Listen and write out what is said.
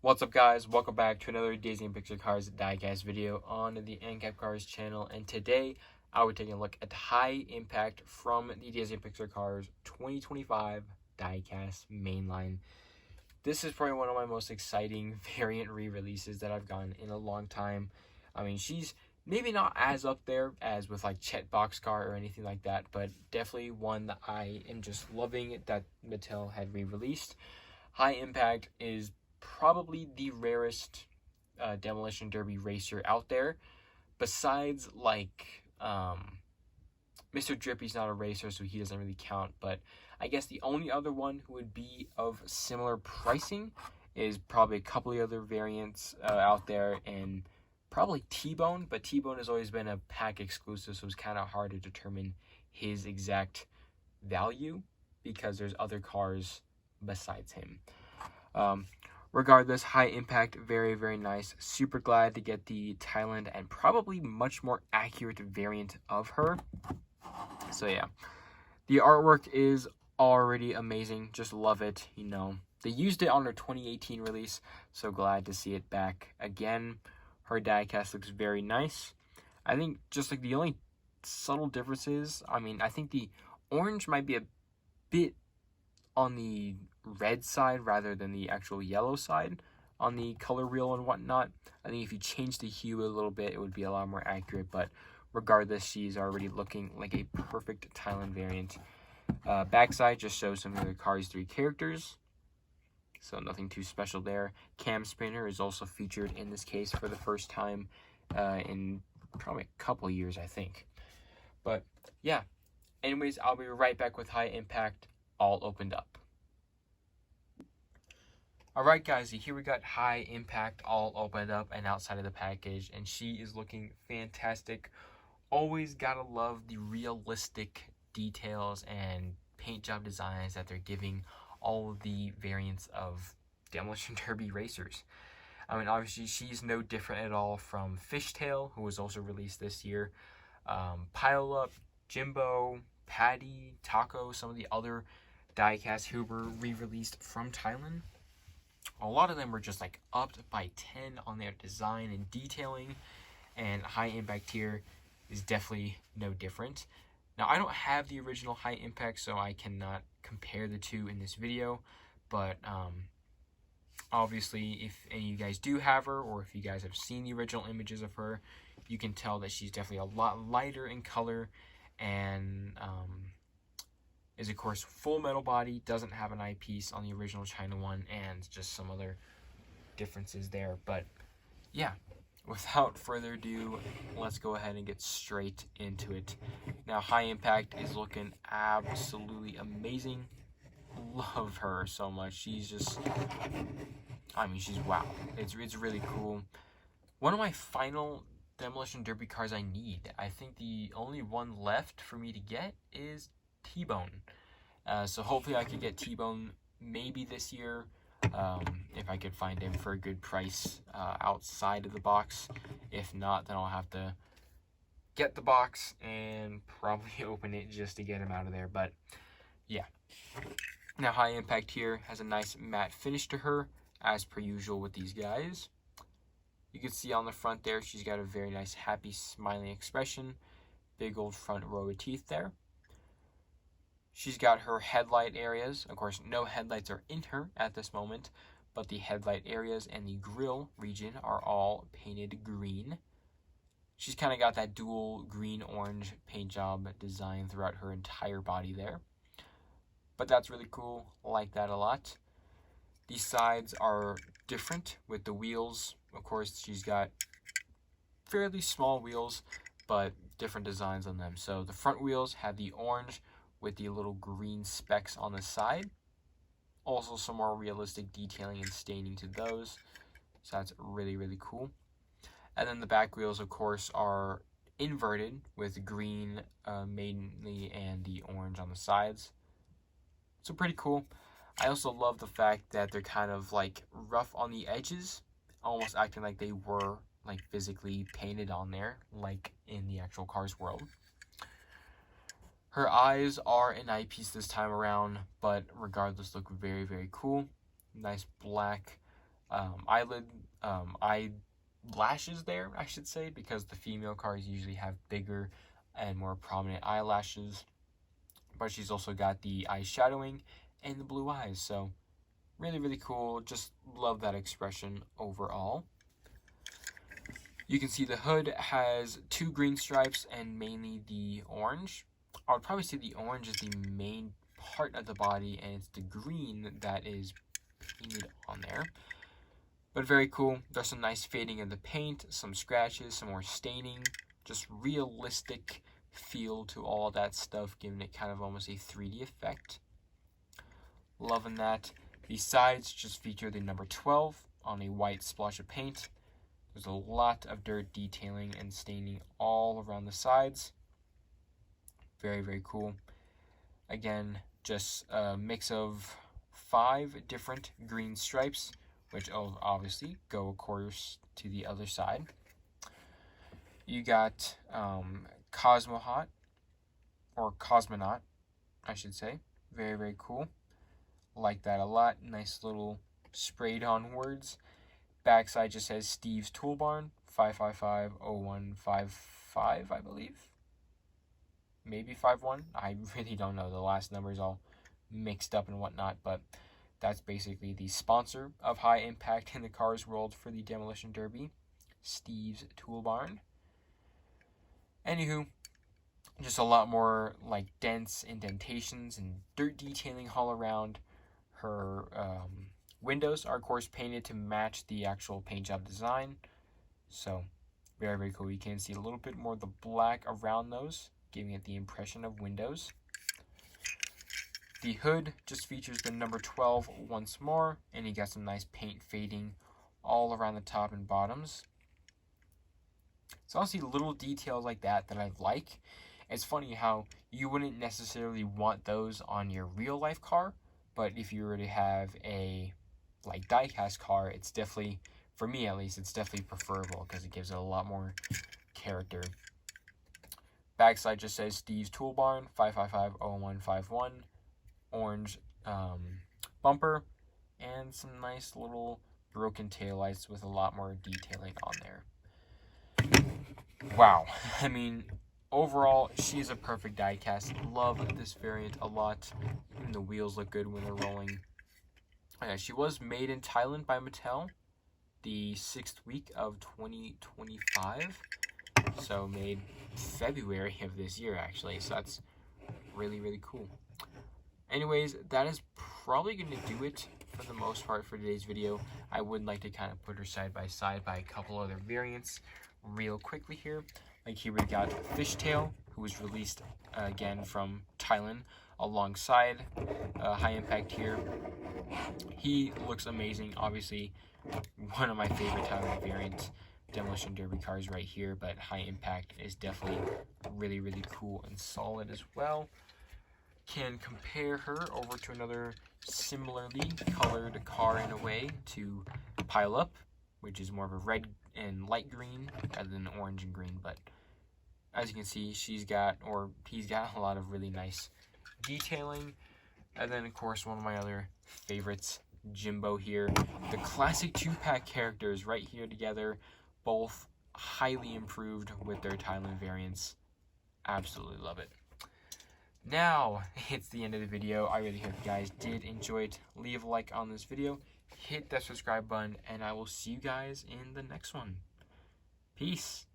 What's up, guys? Welcome back to another Disney Pixar Cars diecast video on the NCAP Cars channel. And today, I'll be taking a look at High Impact from the Disney Pixar Cars 2025 diecast mainline. This is probably one of my most exciting variant re-releases that I've gotten in a long time. I mean, she's maybe not as up there as with like Chet Boxcar or anything like that, but definitely one that I am just loving that Mattel had re-released. High Impact is probably the rarest Demolition Derby racer out there, besides like Mr. Drippy's not a racer, so he doesn't really count, but I guess the only other one who would be of similar pricing is probably a couple of other variants out there, and probably T-Bone, but T-Bone has always been a pack exclusive, so it's kind of hard to determine his exact value because there's other cars besides him. Regardless, High Impact, very, very nice. Super glad to get the Thailand and probably much more accurate variant of her. So yeah, the artwork is already amazing. Just love it. You know, they used it on their 2018 release, so glad to see it back again. Her diecast looks very nice. I think just like the only subtle differences, I mean, I think the orange might be a bit on the red side rather than the actual yellow side on the color wheel and whatnot. I think if you change the hue a little bit, it would be a lot more accurate, but regardless, she's already looking like a perfect Thailand variant. Backside just shows some of the Cars 3 characters, so nothing too special there. Cam Spinner is also featured in this case for the first time in probably a couple years, I think. But yeah, anyways, I'll be right back with High Impact all opened up. Alright guys, here we got High Impact all opened up and outside of the package, and she is looking fantastic. Always gotta love the realistic details and paint job designs that they're giving all of the variants of Demolition Derby racers. I mean, obviously she's no different at all from Fishtail, who was also released this year. Pile Up, Jimbo, Patty, Taco, some of the other diecasts who were re-released from Thailand. A lot of them were just like upped by 10 on their design and detailing, and High Impact here is definitely no different. Now, I don't have the original High Impact, so I cannot compare the two in this video, but obviously if any of you guys do have her, or if you guys have seen the original images of her, you can tell that she's definitely a lot lighter in color, and is of course full metal body, doesn't have an eyepiece on the original China one, and just some other differences there. But yeah, without further ado, let's go ahead and get straight into it. Now, High Impact is looking absolutely amazing. Love her so much. She's just, I mean, she's wow. It's really cool. One of my final Demolition Derby cars I need. I think the only one left for me to get is T-Bone. So hopefully I could get T-Bone maybe this year, if I could find him for a good price outside of the box. If not, then I'll have to get the box and probably open it just to get him out of there. But yeah. Now, High Impact here has a nice matte finish to her, as per usual with these guys. You can see on the front there, she's got a very nice, happy, smiling expression. Big old front row of teeth there. She's got her headlight areas. Of course, no headlights are in her at this moment, but the headlight areas and the grille region are all painted green. She's kind of got that dual green-orange paint job design throughout her entire body there. But that's really cool. I like that a lot. These sides are different with the wheels. Of course, she's got fairly small wheels, but different designs on them. So the front wheels have the orange with the little green specks on the side. Also some more realistic detailing and staining to those. So that's really, really cool. And then the back wheels, of course, are inverted with green mainly and the orange on the sides. So pretty cool. I also love the fact that they're kind of like rough on the edges, almost acting like they were like physically painted on there, like in the actual Cars world. Her eyes are an eyepiece this time around, but regardless, look very, very cool. Nice black eyelashes there, I should say, because the female cars usually have bigger and more prominent eyelashes. But she's also got the eyeshadowing and the blue eyes, so really, really cool. Just love that expression overall. You can see the hood has 2 green stripes and mainly the orange. I would probably say the orange is the main part of the body, and it's the green that is painted on there. But very cool. There's some nice fading of the paint, some scratches, some more staining, just realistic feel to all that stuff, giving it kind of almost a 3D effect. Loving that. The sides just feature the number 12 on a white splotch of paint. There's a lot of dirt detailing and staining all around the sides. Very, very cool. Again, just a mix of 5 different green stripes, which obviously go, of course, to the other side. You got Cosmonaut, or Cosmonaut, I should say. Very, very cool. Like that a lot. Nice little sprayed on words. Backside just says Steve's Tool Barn, 5550155, I believe. Maybe 51. I really don't know. The last number is all mixed up and whatnot, but that's basically the sponsor of High Impact in the Cars world for the Demolition Derby, Steve's Tool Barn. Anywho, just a lot more like dents, indentations, and dirt detailing all around. Her windows are, of course, painted to match the actual paint job design. So, very, very cool. You can see a little bit more of the black around those, giving it the impression of windows. The hood just features the number 12 once more, and you got some nice paint fading all around the top and bottoms. So honestly, little details like that I like. It's funny how you wouldn't necessarily want those on your real life car, but if you were to have a like diecast car, it's definitely, for me at least, it's definitely preferable because it gives it a lot more character. Backside just says Steve's Tool Barn, 5550151. Orange bumper, and some nice little broken taillights with a lot more detailing on there. Wow. I mean, overall, she's a perfect diecast. Love this variant a lot. Even the wheels look good when they're rolling. She was made in Thailand by Mattel the 6th week of 2025. So made February of this year, actually. So that's really, really cool. Anyways, that is probably going to do it for the most part for today's video. I would like to kind of put her side by side by a couple other variants real quickly here. Like here we got Fishtail, who was released again from Thailand alongside High Impact here. He looks amazing. Obviously, one of my favorite Thailand variant Demolition Derby cars right here, but High Impact is definitely really, really cool and solid as well. Can compare her over to another similarly colored car in a way to Pile Up, which is more of a red and light green rather than orange and green. But as you can see, he's got a lot of really nice detailing. And then, of course, one of my other favorites, Jimbo here. The classic 2-pack characters right here together, both highly improved with their Thailand variants. Absolutely love it. Now, it's the end of the video. I really hope you guys did enjoy it. Leave a like on this video, hit that subscribe button, and I will see you guys in the next one. Peace.